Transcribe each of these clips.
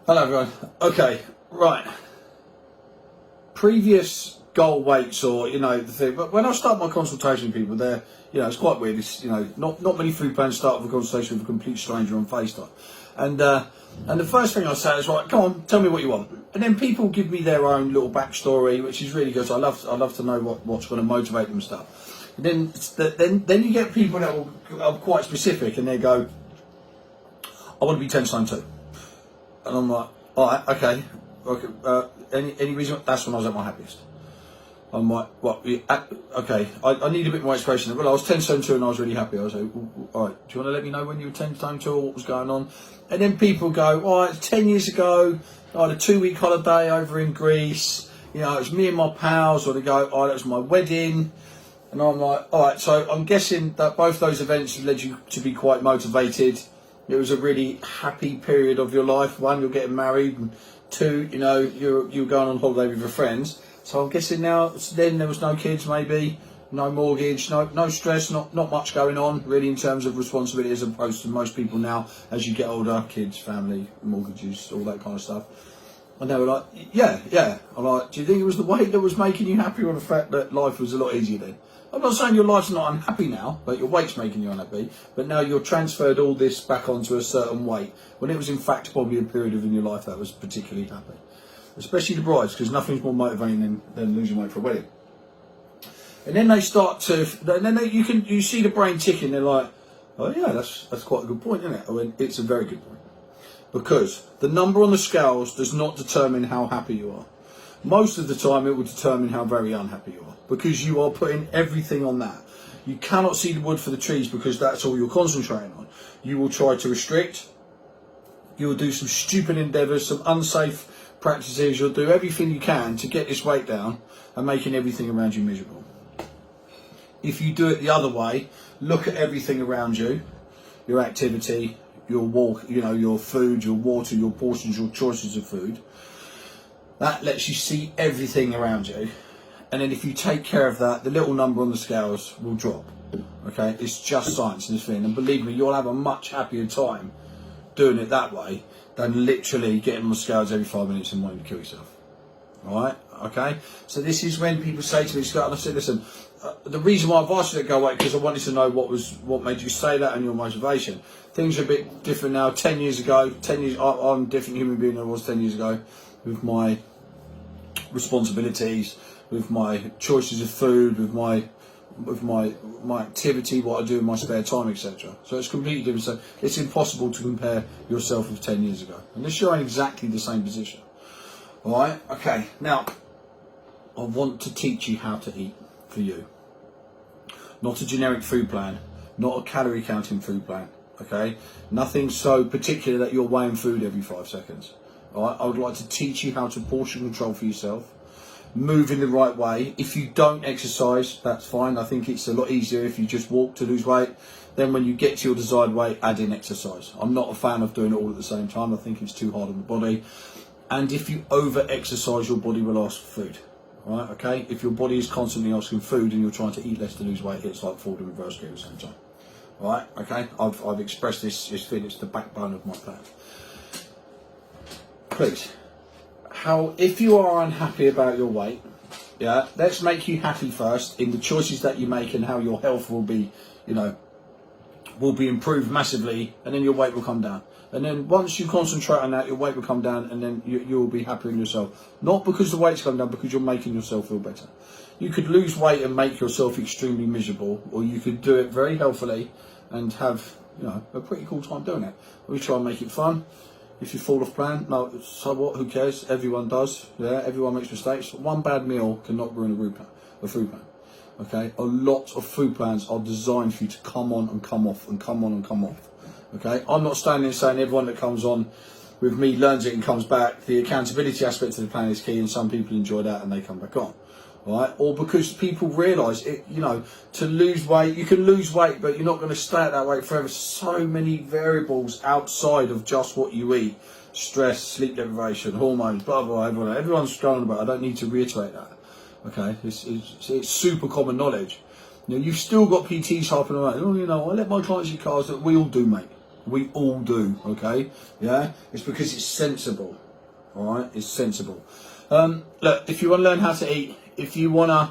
Hello everyone. Okay, right. Previous goal weights, or the thing. But when I start my consultation with people, they're it's quite weird. It's not many food plans start with a consultation with a complete stranger on FaceTime, and the first thing I say is, right, come on, tell me what you want, and then people give me their own little backstory, which is really good. So I love to know what's going to motivate them and stuff. And then you get people that are quite specific, and they go, I want to be 10 stone 2. And I'm like, all right, okay. Any reason? That's when I was at my happiest. I'm like, what? Okay, I need a bit more explanation. Well, I was 10 stone 2 and I was really happy. I was like, all right, do you want to let me know when you were 10 stone 2 or what was going on? And then people go, all right, 10 years ago, I had a 2-week holiday over in Greece. It was me and my pals. Or they go, oh, that was my wedding. And I'm like, all right, so I'm guessing that both those events have led you to be quite motivated. It was a really happy period of your life. One, you're getting married, and two, you're going on holiday with your friends. So I'm guessing now, then there was no kids, maybe, no mortgage, no stress, not much going on really in terms of responsibility, as opposed to most people now as you get older, kids, family, mortgages, all that kind of stuff. And they were like, yeah. I'm like, do you think it was the weight that was making you happy, or the fact that life was a lot easier then? I'm not saying your life's not unhappy now, but your weight's making you unhappy. But now you're transferred all this back onto a certain weight, when it was in fact probably a period in your life that was particularly happy. Especially the brides, because nothing's more motivating than losing weight for a wedding. And then they start to, you see the brain ticking. They're like, oh yeah, that's quite a good point, isn't it? I mean, it's a very good point, because the number on the scales does not determine how happy you are. Most of the time, it will determine how very unhappy you are, because you are putting everything on that. You cannot see the wood for the trees, because that's all you're concentrating on. You will try to restrict. You will do some stupid endeavours, some unsafe practices. You'll do everything you can to get this weight down and making everything around you miserable. If you do it the other way, look at everything around you, your activity, your walk, your food, your water, your portions, your choices of food. That lets you see everything around you. And then if you take care of that, the little number on the scales will drop. Okay, it's just science in this thing. And believe me, you'll have a much happier time doing it that way than literally getting on the scales every 5 minutes and wanting to kill yourself. All right, okay? So this is when people say to me, Scott, and I said, listen, the reason why I've asked you to go away, because I wanted to know what made you say that and your motivation. Things are a bit different now. 10 years ago, I'm a different human being than I was 10 years ago, with my responsibilities, with my choices of food, with my activity, what I do in my spare time, etc. So it's completely different. So it's impossible to compare yourself with 10 years ago, unless you're in exactly the same position. All right? Okay. Now, I want to teach you how to eat for you. Not a generic food plan, not a calorie counting food plan. Okay? Nothing so particular that you're weighing food every 5 seconds. All right? I would like to teach you how to portion control for yourself. Move in the right way. If you don't exercise, that's fine. I think it's a lot easier if you just walk to lose weight. Then when you get to your desired weight, add in exercise. I'm not a fan of doing it all at the same time. I think it's too hard on the body. And if you over-exercise, your body will ask for food. All right, okay? If your body is constantly asking food and you're trying to eat less to lose weight, it's like falling in reverse gear at the same time. All right, okay? I've expressed this feeling. It's the backbone of my plan. Please. If you are unhappy about your weight, let's make you happy first in the choices that you make, and how your health will be, will be improved massively, and then your weight will come down. And then once you concentrate on that, your weight will come down, and then you'll be happier in yourself. Not because the weight's come down, because you're making yourself feel better. You could lose weight and make yourself extremely miserable, or you could do it very healthily and have, a pretty cool time doing it. We try and make it fun. If you fall off plan, no, so what? Who cares? Everyone does. Yeah, everyone makes mistakes. One bad meal cannot ruin a food plan. Okay, a lot of food plans are designed for you to come on and come off, and come on and come off. Okay, I'm not standing there saying everyone that comes on with me learns it and comes back. The accountability aspect of the plan is key, and some people enjoy that and they come back on. Right, or because people realise it, to lose weight, you can lose weight, but you're not going to stay at that weight forever. So many variables outside of just what you eat: stress, sleep deprivation, hormones, blah blah blah. Everyone's going about it. I don't need to reiterate that. Okay, it's super common knowledge. You've still got PTs harping around. I let my clients eat cars. That we all do, mate. We all do, okay? Yeah? It's because it's sensible. Alright? It's sensible. Look, if you want to learn how to eat, if you want to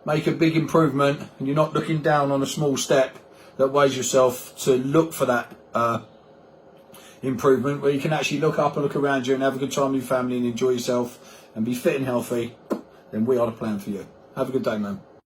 make a big improvement and you're not looking down on a small step that weighs yourself to look for that improvement, where you can actually look up and look around you and have a good time with your family and enjoy yourself and be fit and healthy, then we are the plan for you. Have a good day, man.